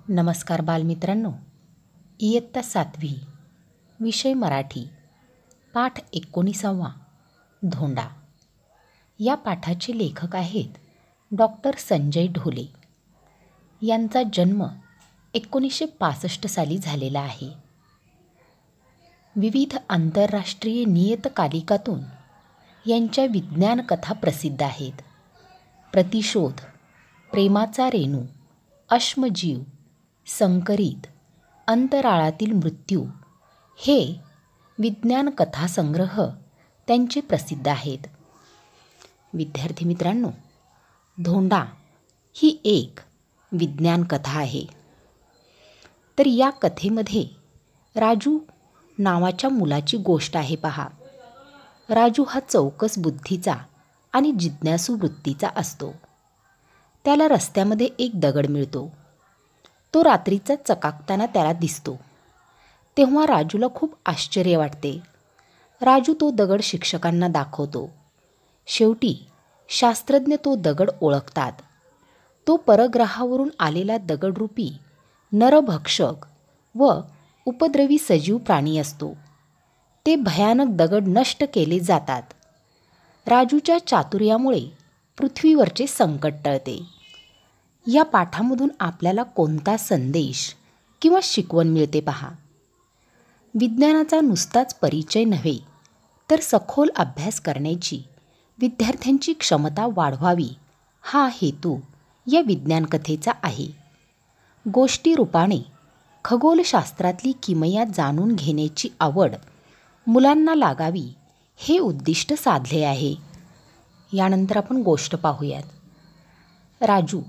नमस्कार बालमित्रांनो, इयत्ता 7वी, विषय मराठी, पाठ 19वा, धोंडा. या पाठाचे लेखक आहेत डॉक्टर संजय ढोले. यांचा जन्म 1965 साली झालेला आहे. विविध आंतरराष्ट्रीय नियतकालिकातून यांच्या विज्ञान कथा प्रसिद्ध आहेत. प्रतिशोध, प्रेमाचा रेणू, अश्मजीव, संकरित, अंतराळातील मृत्यू हे विज्ञान कथासंग्रह त्यांचे प्रसिद्ध आहेत. विद्यार्थी मित्रांनो, धोंडा ही एक विज्ञान कथा आहे. तर या कथेमध्ये राजू नावाच्या मुलाची गोष्ट आहे. पहा, राजू हा चौकस बुद्धीचा आणि जिज्ञासू वृत्तीचा असतो. त्याला रस्त्यामध्ये एक दगड मिळतो. तो रात्रीचा चकाकताना त्याला दिसतो. तेव्हा राजूला खूप आश्चर्य वाटते. राजू तो दगड शिक्षकांना दाखवतो. शेवटी शास्त्रज्ञ तो दगड ओळखतात. तो परग्रहावरून आलेला दगडरूपी नरभक्षक व उपद्रवी सजीव प्राणी असतो. ते भयानक दगड नष्ट केले जातात. राजूच्या चातुर्यामुळे पृथ्वीवरचे संकट टळते. या पाठामधून आपल्याला कोणता संदेश किंवा शिकवण मिळते पहा. विज्ञानाचा नुसताच परिचय नव्हे, तर सखोल अभ्यास करण्याची विद्यार्थ्यांची क्षमता वाढवावी हा हेतू या विज्ञान कथेचा आहे. गोष्टी रूपाने खगोलशास्त्रातली किमया जाणून घेण्याची आवड मुलांना लागावी हे उद्दिष्ट साधले आहे. यानंतर आपण गोष्ट पाहूयात. राजू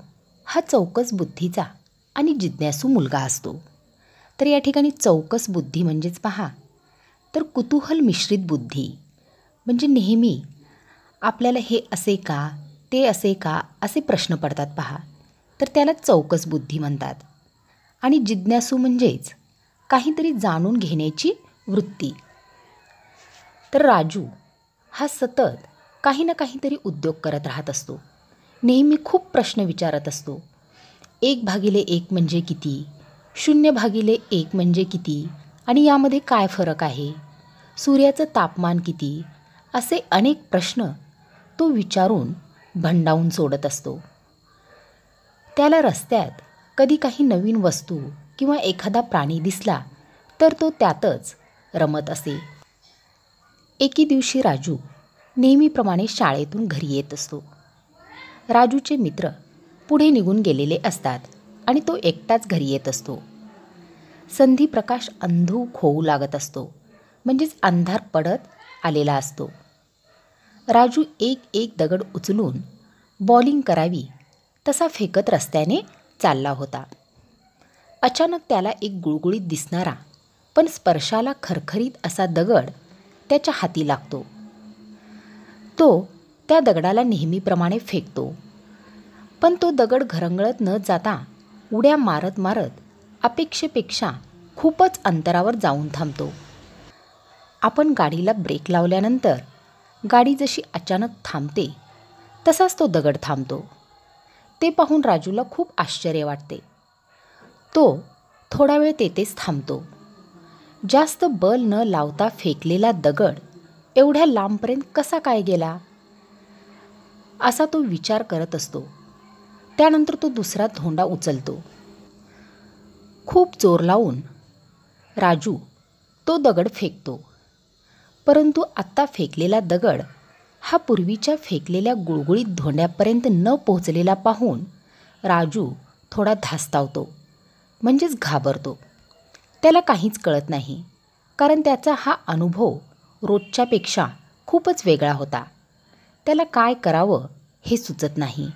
हा चौकस बुद्धीचा आणि जिज्ञासू मुलगा असतो. तर या ठिकाणी चौकस बुद्धी म्हणजेच पहा, तर कुतूहल मिश्रित बुद्धी, म्हणजे नेहमी आपल्याला हे असे का, ते असे का, असे प्रश्न पडतात पहा, तर त्याला चौकस बुद्धी म्हणतात. आणि जिज्ञासू म्हणजेच काहीतरी जाणून घेण्याची वृत्ती. तर राजू हा सतत काही ना काहीतरी उद्योग करत राहत असतो. नेहमी खूप प्रश्न विचारत असतो. 1/1 म्हणजे किती, 0/1 म्हणजे किती, आणि यामध्ये काय फरक आहे, सूर्याचं तापमान किती, असे अनेक प्रश्न तो विचारून भंडावून सोडत असतो. त्याला रस्त्यात कधी काही नवीन वस्तू किंवा एखादा प्राणी दिसला तर तो त्यातच रमत असे. एके दिवशी राजू नेहमीप्रमाणे शाळेतून घरी येत असतो. राजूचे मित्र पुढे निघून गेलेले असतात आणि तो एकटाच घरी येत असतो. संधिप्रकाश अंधूक होऊ लागत असतो, म्हणजेच अंधार पडत आलेला असतो. राजू एक दगड उचलून बॉलिंग करावी तसा फेकत रस्त्याने चालला होता. अचानक त्याला एक गुळगुळीत दिसणारा पण स्पर्शाला खरखरीत असा दगड त्याच्या हाती लागतो. तो त्या दगडाला नेहमीप्रमाणे फेकतो, पण तो दगड घरंगळत न जाता उड्या मारत मारत अपेक्षेपेक्षा खूपच अंतरावर जाऊन थांबतो. आपण गाडीला ब्रेक लावल्यानंतर गाडी जशी अचानक थांबते तसाच तो दगड थांबतो. ते पाहून राजूला खूप आश्चर्य वाटते. तो थोडा वेळ तेथेच थांबतो. जास्त बल न लावता फेकलेला दगड एवढ्या लांबपर्यंत कसा काय गेला, असा तो विचार करत असतो. त्यानंतर तो दुसरा धोंडा उचलतो. खूप जोर लावून राजू तो दगड फेकतो, परंतु आत्ता फेकलेला दगड हा पूर्वीच्या फेकलेल्या गुळगुळीत धोंड्यापर्यंत न पोहोचलेला पाहून राजू थोडा धास्तावतो, म्हणजेच घाबरतो. त्याला काहीच कळत नाही, कारण त्याचा हा अनुभव रोजच्यापेक्षा खूपच वेगळा होता. त्याला काय करावं हे सुचत नाही.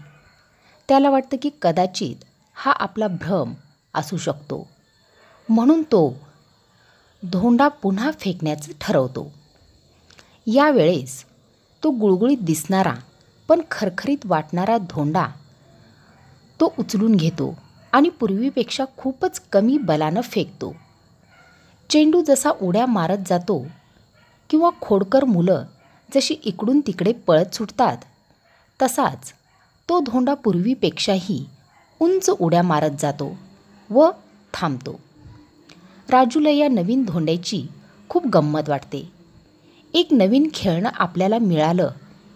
त्याला वाटतं की कदाचित हा आपला भ्रम असू शकतो, म्हणून तो धोंडा पुन्हा फेकण्याचं ठरवतो. यावेळेस तो गुळगुळीत दिसणारा पण खरखरीत वाटणारा धोंडा तो उचलून घेतो आणि पूर्वीपेक्षा खूपच कमी बलानं फेकतो. चेंडू जसा उड्या मारत जातो किंवा खोडकर मुलं जशी इकडून तिकडे पळत सुटतात, तसाच तो धोंडा पूर्वीपेक्षाही उंच उड्या मारत जातो व थांबतो. राजूला या नवीन धोंड्याची खूप गंमत वाटते. एक नवीन खेळणं आपल्याला मिळालं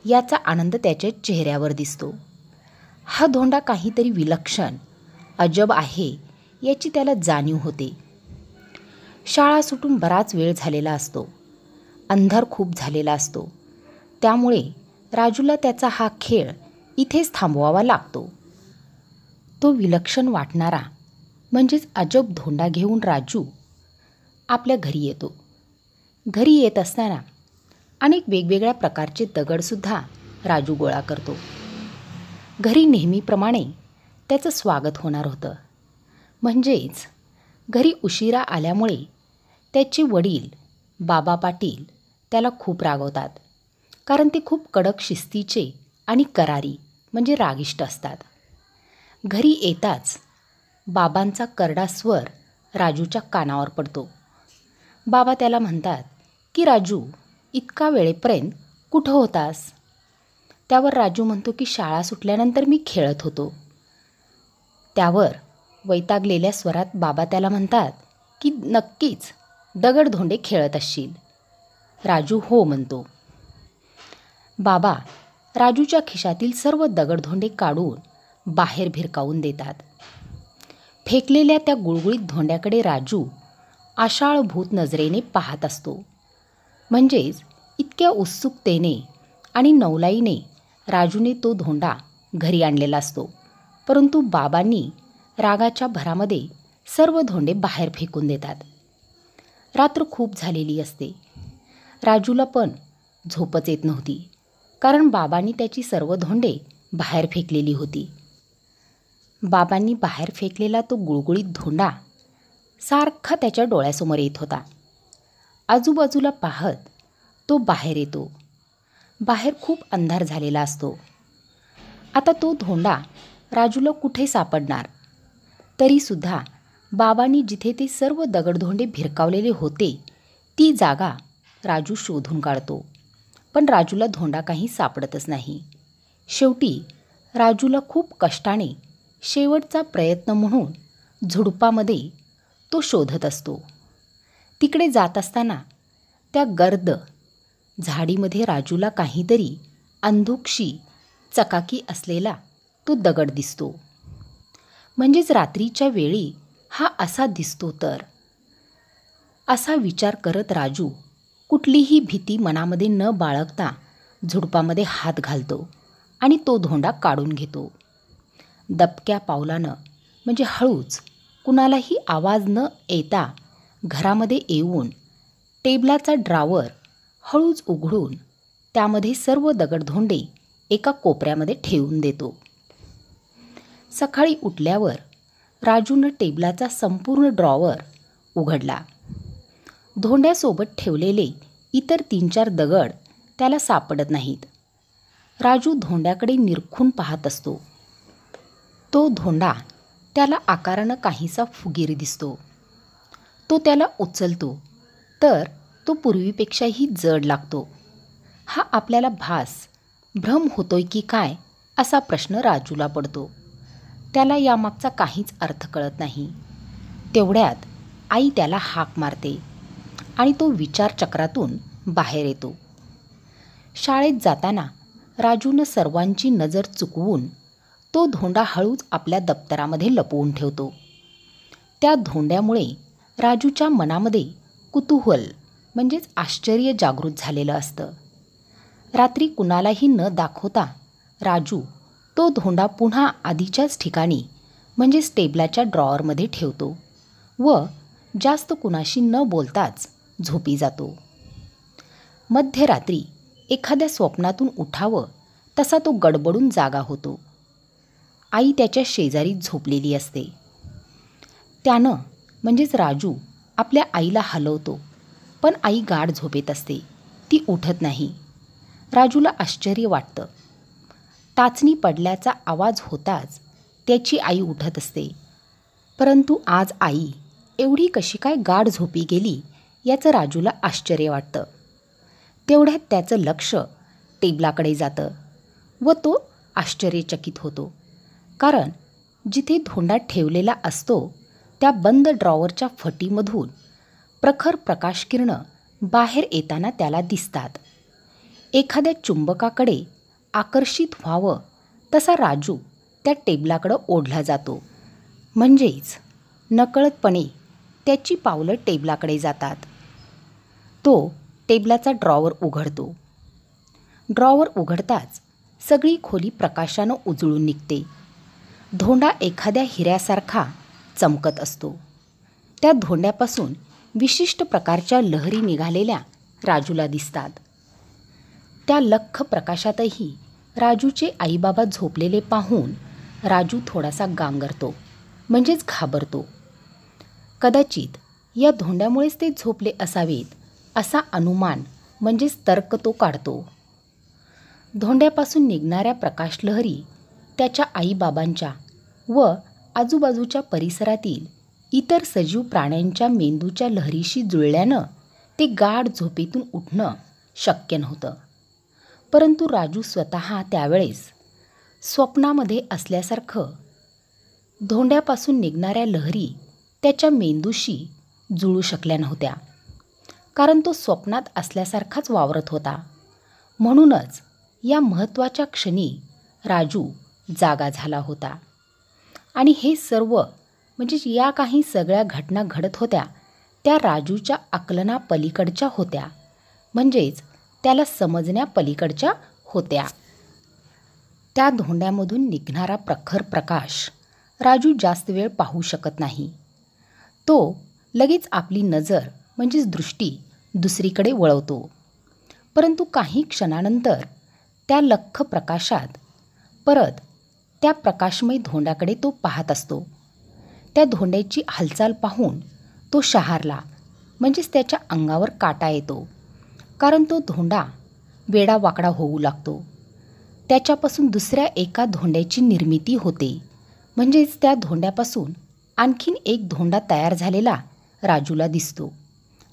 याचा आनंद त्याच्या चेहऱ्यावर दिसतो. हा धोंडा काहीतरी विलक्षण, अजब आहे याची त्याला जाणीव होते. शाळा सुटून बराच वेळ झालेला असतो. अंधार खूप झालेला असतो. त्यामुळे राजूला त्याचा हा खेळ इथेच थांबवावा लागतो. तो विलक्षण वाटणारा म्हणजेच अजब धोंडा घेऊन राजू आपल्या घरी येतो. घरी येत असताना अनेक वेगवेगळ्या प्रकारचे दगडसुद्धा राजू गोळा करतो. घरी नेहमीप्रमाणे त्याचं स्वागत होणार होतं. म्हणजेच घरी उशिरा आल्यामुळे त्याचे वडील बाबा पाटील त्याला खूप रागवतात. कारण ते खूप कडक शिस्तीचे आणि करारी म्हणजे रागिष्ट असतात. घरी येताच बाबांचा करडा स्वर राजूच्या कानावर पडतो. बाबा त्याला म्हणतात की राजू, इतका वेळेपर्यंत कुठं होतास? त्यावर राजू म्हणतो की शाळा सुटल्यानंतर मी खेळत होतो. त्यावर वैतागलेल्या स्वरात बाबा त्याला म्हणतात की नक्कीच दगडधोंडे खेळत असशील. राजू हो म्हणतो. बाबा राजूच्या खिशातील सर्व दगडधोंडे काढून बाहेर भिरकावून देतात. फेकलेल्या त्या गुळगुळीत धोंड्याकडे राजू आशाळभूत नजरेने पाहत असतो. म्हणजेच इतक्या उत्सुकतेने आणि नवलाईने राजूने तो धोंडा घरी आणलेला असतो. परंतु बाबांनी रागाच्या भरामध्ये सर्व धोंडे बाहेर फेकून देतात. रात्र खूप झालेली असते. राजूला पण झोपच येत नव्हती. कारण बाबांनी त्याची सर्व धोंडे बाहेर फेकलेली होती. बाबांनी बाहेर फेकलेला तो गुळगुळीत धोंडा सारखा त्याच्या डोळ्यासमोर येत होता. आजूबाजूला पाहत तो बाहेर येतो. बाहेर खूप अंधार झालेला असतो. आता तो धोंडा राजूला कुठे सापडणार? तरीसुद्धा बाबांनी जिथे ते सर्व दगडधोंडे भिरकावलेले होते ती जागा राजू शोधून काढतो. पण राजूला धोंडा काही सापडतच नाही. शेवटी राजूला खूप कष्टाने शेवटचा प्रयत्न म्हणून झुडपामध्ये तो शोधत असतो. तिकडे जात असताना त्या गर्द झाडीमध्ये राजूला काहीतरी अंधुकशी चकाकी असलेला तो दगड दिसतो. म्हणजेच रात्रीच्या वेळी हा असा दिसतो तर. असा विचार करत राजू कुठलीही भीती मनामध्ये न बाळगता झुडपामध्ये हात घालतो आणि तो धोंडा काढून घेतो. दबक्या पावलानं म्हणजे हळूच, कुणालाही आवाज न येता घरामध्ये येऊन टेबलाचा ड्रावर हळूच उघडून त्यामध्ये सर्व दगडधोंडे एका कोपऱ्यामध्ये ठेवून देतो. सकाळी उठल्यावर राजूनं टेबलाचा संपूर्ण ड्रॉवर उघडला. धोंड्यासोबत ठेवलेले इतर 3-4 दगड त्याला सापडत नाहीत. राजू धोंड्याकडे निरखून पाहत असतो. तो धोंडा त्याला आकारानं काहीसा फुगीर दिसतो. तो त्याला उचलतो तर तो पूर्वीपेक्षाही जड लागतो. हा आपल्याला भ्रम होतोय की काय असा प्रश्न राजूला पडतो. त्याला यामागचा काहीच अर्थ कळत नाही. तेवढ्यात आई त्याला हाक मारते आणि तो विचारचक्रातून बाहेर येतो. शाळेत जाताना राजूनं सर्वांची नजर चुकवून तो धोंडा हळूच आपल्या दप्तरामध्ये लपवून ठेवतो. त्या धोंड्यामुळे राजूच्या मनामध्ये कुतूहल म्हणजेच आश्चर्य जागृत झालेलं असतं. रात्री कुणालाही न दाखवता राजू तो धोंडा पुन्हा आधीच्याच ठिकाणी म्हणजेच टेबलाच्या ड्रॉवरमध्ये ठेवतो व जास्त कुणाशी न बोलताच झोपी जातो. मध्यरात्री एखाद्या स्वप्नातून उठावं तसा तो गडबडून जागा होतो. आई त्याच्या शेजारी झोपलेली असते. त्यानं म्हणजेच राजू आपल्या आईला हलवतो, पण आई गाढ झोपेत असते. ती उठत नाही. राजूला आश्चर्य वाटतं. टाचणी पडल्याचा आवाज होताच त्याची आई उठत असते. परंतु आज आई एवढी कशी काय गाढ झोपी गेली याचं राजूला आश्चर्य वाटतं. तेवढ्यात त्याचं लक्ष टेबलाकडे जातं व तो आश्चर्यचकित होतो. कारण जिथे धोंडा ठेवलेला असतो त्या बंद ड्रॉवरच्या फटीमधून प्रखर प्रकाशकिरणं बाहेर येताना त्याला दिसतात. एखाद्या चुंबकाकडे आकर्षित व्हावं तसा राजू त्या टेबलाकडं ओढला जातो. म्हणजेच नकळतपणे त्याची पावलं टेबलाकडे जातात. तो टेबलाचा ड्रॉवर उघडतो. ड्रॉवर उघडताच सगळी खोली प्रकाशानं उजळून निघते. धोंडा एखाद्या हिऱ्यासारखा चमकत असतो. त्या धोंड्यापासून विशिष्ट प्रकारच्या लहरी निघालेल्या राजूला दिसतात. त्या लख्ख प्रकाशातही राजूचे आईबाबा झोपलेले पाहून राजू थोडासा गांगरतो, म्हणजेच घाबरतो. कदाचित या धोंड्यामुळेच ते झोपले असावेत असा अनुमान म्हणजेच तर्क तो काढतो. धोंड्यापासून निघणाऱ्या प्रकाशलहरी त्याच्या आईबाबांच्या व आजूबाजूच्या परिसरातील इतर सजीव प्राण्यांच्या मेंदूच्या लहरीशी जुळल्यानं ते गाढ झोपेतून उठणं शक्य नव्हतं. परंतु राजू स्वतः त्यावेळेस स्वप्नामध्ये असल्यासारखं धोंड्यापासून निघणाऱ्या लहरी त्याच्या मेंदूशी जुळू शकल्या नव्हत्या, कारण तो स्वप्नात असल्यासारखाच वावरत होता. म्हणूनच या महत्त्वाच्या क्षणी राजू जागा झाला होता. आणि हे सर्व म्हणजे या काही सगळ्या घटना घडत होत्या त्या राजूच्या आकलनापलीकडच्या होत्या, म्हणजेच त्याला समजण्या पलीकडच्या होत्या. त्या धोंड्यामधून निघणारा प्रखर प्रकाश राजू जास्त वेळ पाहू शकत नाही. तो लगेच आपली नजर म्हणजेच दृष्टी दुसरीकडे वळवतो. परंतु काही क्षणानंतर त्या लख्ख प्रकाशात परत त्या प्रकाशमय धोंड्याकडे तो पाहत असतो. त्या धोंड्याची हालचाल पाहून तो शहारला, म्हणजेच त्याच्या अंगावर काटा येतो. कारण तो धोंडा वेडावाकडा होऊ लागतो. त्याच्यापासून दुसऱ्या एका धोंड्याची निर्मिती होते. म्हणजेच त्या धोंड्यापासून आणखीन एक धोंडा तयार झालेला राजूला दिसतो.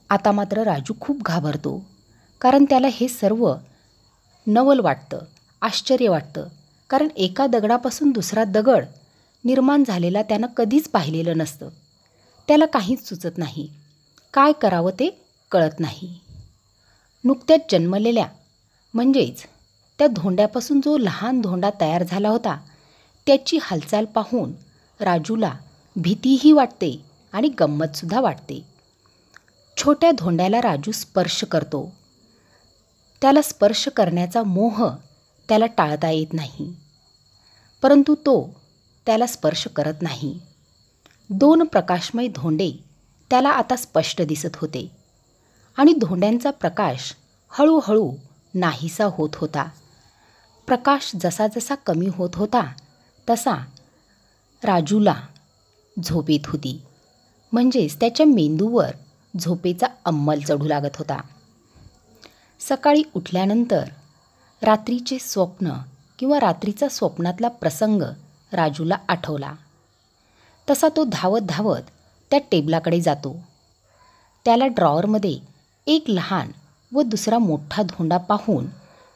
आता मात्र राजू खूप घाबरतो, कारण त्याला हे सर्व नवल वाटतं, आश्चर्य वाटतं. कारण एका दगडापासून दुसरा दगड निर्माण झालेला त्यानं कधीच पाहिलेलं नसतं. त्याला काहीच सुचत नाही. काय करावं ते कळत नाही. नुकत्याच जन्मलेल्या म्हणजेच त्या धोंड्यापासून जो लहान धोंडा तयार झाला होता त्याची हालचाल पाहून राजूला भीतीही वाटते आणि गंमतसुद्धा वाटते. छोट्या धोंड्याला राजू स्पर्श करतो. त्याला स्पर्श करण्याचा मोह त्याला टाळता येत नाही, परंतु तो त्याला स्पर्श करत नाही. दोन प्रकाशमय धोंडे त्याला आता स्पष्ट दिसत होते आणि धोंड्यांचा प्रकाश हळूहळू नाहीसा होत होता. प्रकाश जसा जसा कमी होत होता तसा राजूला झोप येत होती. म्हणजेच त्याच्या मेंदूवर झोपेचा अंमल चढू लागत होता. सकाळी उठल्यानंतर रात्रीचे स्वप्न किंवा रात्रीचा स्वप्नातला प्रसंग राजूला आठवला. तसा तो धावत धावत त्या टेबलाकडे जातो. त्याला ड्रॉवरमध्ये एक लहान व दुसरा मोठा धोंडा पाहून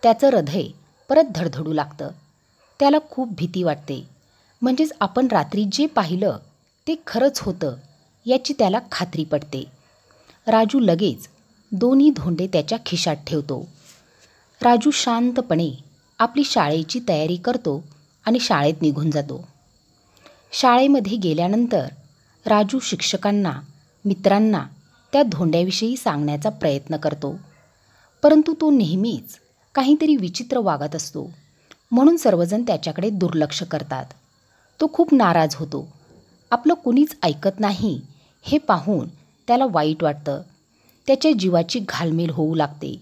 त्याचं हृदय परत धडधडू लागतं. त्याला खूप भीती वाटते. म्हणजेच आपण रात्री जे पाहिलं ते खरंच होतं याची त्याला खात्री पटते. राजू लगेच दोन्ही धोंडे त्याच्या खिशात ठेवतो. राजू शांतपणे आपली शाळेची तयारी करतो आणि शाळेत निघून जातो. शाळेमध्ये गेल्यानंतर राजू शिक्षकांना, मित्रांना त्या धोंड्याविषयी सांगण्याचा प्रयत्न करतो. परंतु तो नेहमीच काहीतरी विचित्र वागत असतो, म्हणून सर्वजण त्याच्याकडे दुर्लक्ष करतात. तो खूप नाराज होतो. आपलं कुणीच ऐकत नाही हे पाहून त्याला वाईट वाटतं. त्याच्या जीवाची घालमेल होऊ लागते.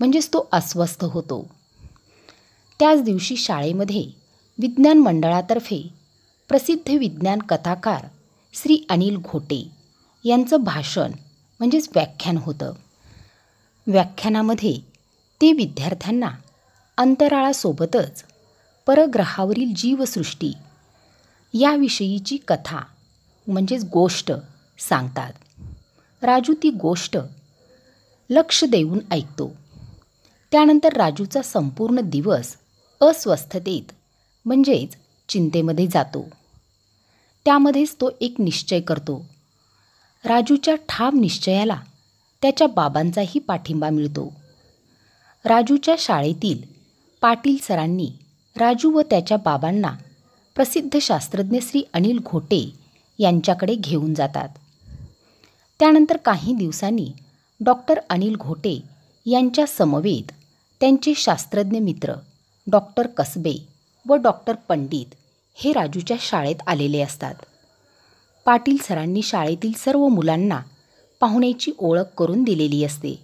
म्हणजेच तो अस्वस्थ होतो. त्याच दिवशी शाळेमध्ये विज्ञान मंडळातर्फे प्रसिद्ध विज्ञान कथाकार श्री अनिल घोटे यांचं भाषण म्हणजेच व्याख्यान होतं. व्याख्यानामध्ये ते विद्यार्थ्यांना अंतराळासोबतच परग्रहावरील जीवसृष्टी याविषयीची कथा म्हणजेच गोष्ट सांगतात. राजू ती गोष्ट लक्ष देऊन ऐकतो. त्यानंतर राजूचा संपूर्ण दिवस अस्वस्थतेत म्हणजेच चिंतेमध्ये जातो. त्यामध्येच तो एक निश्चय करतो. राजूच्या ठाम निश्चयाला त्याच्या बाबांचाही पाठिंबा मिळतो. राजूच्या शाळेतील पाटील सरांनी राजू व त्याच्या बाबांना प्रसिद्ध शास्त्रज्ञ श्री अनिल घोटे यांच्याकडे घेऊन जातात. त्यानंतर काही दिवसांनी डॉक्टर अनिल घोटे यांच्या समवेत त्यांचे शास्त्रज्ञ मित्र डॉक्टर कसबे व डॉक्टर पंडित हे राजूच्या शाळेत आलेले असतात. पाटील सरांनी शाळेतील सर्व मुलांना पाहुण्याची ओळख करून दिलेली असते.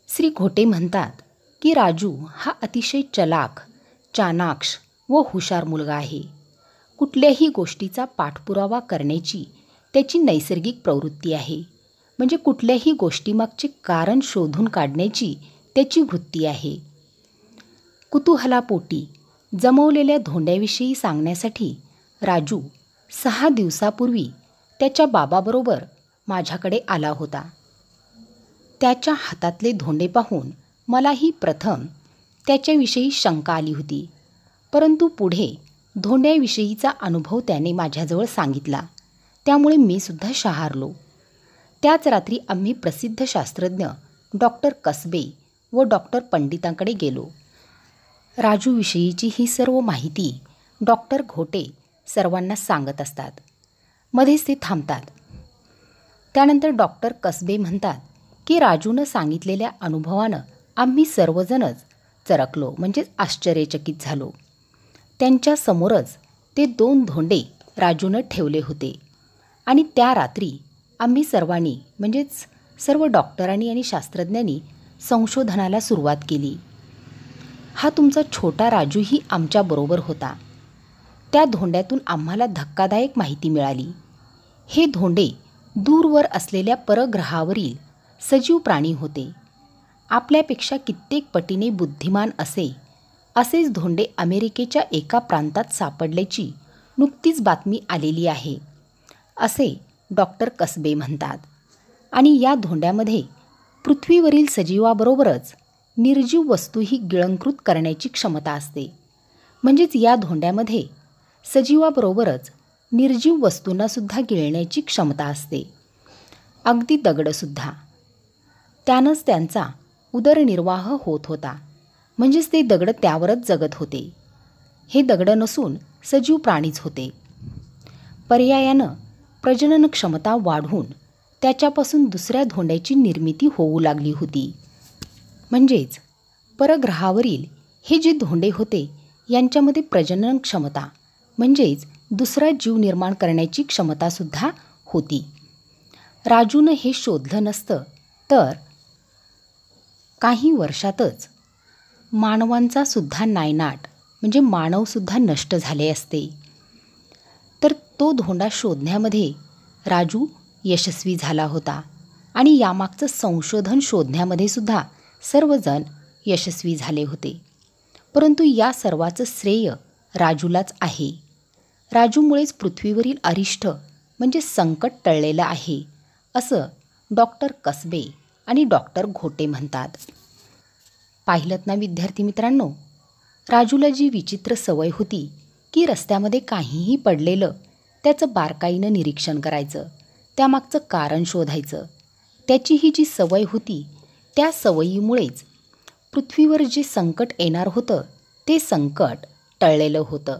श्री घोटे म्हणतात की राजू हा अतिशय चलाख, चाणाक्ष व हुशार मुलगा आहे. कुठल्याही गोष्टीचा पाठपुरावा करण्याची त्याची नैसर्गिक प्रवृत्ती आहे. म्हणजे कुठल्याही गोष्टीमागचे कारण शोधून काढण्याची त्याची वृत्ती आहे. कुतूहलापोटी जमवलेल्या धोंड्याविषयी सांगण्यासाठी राजू 6 दिवसापूर्वी त्याच्या बाबाबरोबर माझ्याकडे आला होता. त्याच्या हातातले धोंडे पाहून मलाही प्रथम त्याच्याविषयी शंका आली होती, परंतु पुढे धोंड्याविषयीचा अनुभव त्याने माझ्याजवळ सांगितला. त्यामुळे मी सुद्धा शहारलो. त्याच रात्री आम्ही प्रसिद्ध शास्त्रज्ञ डॉक्टर कसबे व डॉक्टर पंडितांकडे गेलो. राजूविषयीची ही सर्व माहिती डॉक्टर घोटे सर्वांना सांगत असतात. मध्येच ते थांबतात. त्यानंतर डॉक्टर कसबे म्हणतात की राजूनं सांगितलेल्या अनुभवानं आम्ही सर्वजणच चरकलो, म्हणजेच आश्चर्यचकित झालो. त्यांच्या समोरच ते 2 धोंडे राजूनं ठेवले होते आणि त्या रात्री आम्ही सर्वांनी, म्हणजेच सर्व डॉक्टरांनी आणि शास्त्रज्ञांनी संशोधनाला सुरुवात केली. हा तुमचा छोटा राजूही आमच्याबरोबर होता. त्या धोंड्यातून आम्हाला धक्कादायक माहिती मिळाली. हे धोंडे दूरवर असलेल्या परग्रहावरील सजीव प्राणी होते. आपल्यापेक्षा कित्येक पटीने बुद्धिमान असेच धोंडे अमेरिकेच्या एका प्रांतात सापडल्याची नुकतीच बातमी आलेली आहे, असे डॉक्टर कसबे म्हणतात. आणि या धोंड्यामध्ये पृथ्वीवरील सजीवाबरोबरच निर्जीव वस्तूही गिळंकृत करण्याची क्षमता असते. म्हणजेच या धोंड्यामध्ये सजीवाबरोबरच निर्जीव वस्तूंनासुद्धा गिळण्याची क्षमता असते, अगदी दगडसुद्धा. त्यानंच त्यांचा उदरनिर्वाह होत होता. म्हणजेच ते दगड त्यावरच जगत होते. हे दगड नसून सजीव प्राणीच होते. पर्यायानं प्रजनन क्षमता वाढून त्याच्यापासून दुसऱ्या धोंड्याची निर्मिती होऊ लागली होती. म्हणजेच परग्रहावरील हे जे धोंडे होते यांच्यामध्ये प्रजनन क्षमता, म्हणजेच दुसरा जीव निर्माण करण्याची क्षमतासुद्धा होती. राजूनं हे शोधलं नसतं तर काही वर्षातच मानवांचा सुद्धा नायनाट, म्हणजे मानवसुद्धा नष्ट झाले असते. तर तो धोंडा शोधण्यामध्ये राजू यशस्वी झाला होता आणि यामागचं संशोधन शोधण्यामध्ये सुद्धा सर्वजण यशस्वी झाले होते. परंतु या सर्वाचं श्रेय राजूलाच आहे. राजूमुळेच पृथ्वीवरील अरिष्ट म्हणजे संकट टळलेलं आहे, असं डॉक्टर कसबे आणि डॉक्टर घोटे म्हणतात. पाहिलंत ना विद्यार्थी मित्रांनो, राजूला जी विचित्र सवय होती की रस्त्यामध्ये काहीही पडलेलं त्याचं बारकाईनं निरीक्षण करायचं, त्यामागचं कारण शोधायचं. त्याची ही जी सवय होती त्या सवयीमुळेच पृथ्वीवर जे संकट येणार होतं ते संकट टळलेलं होतं.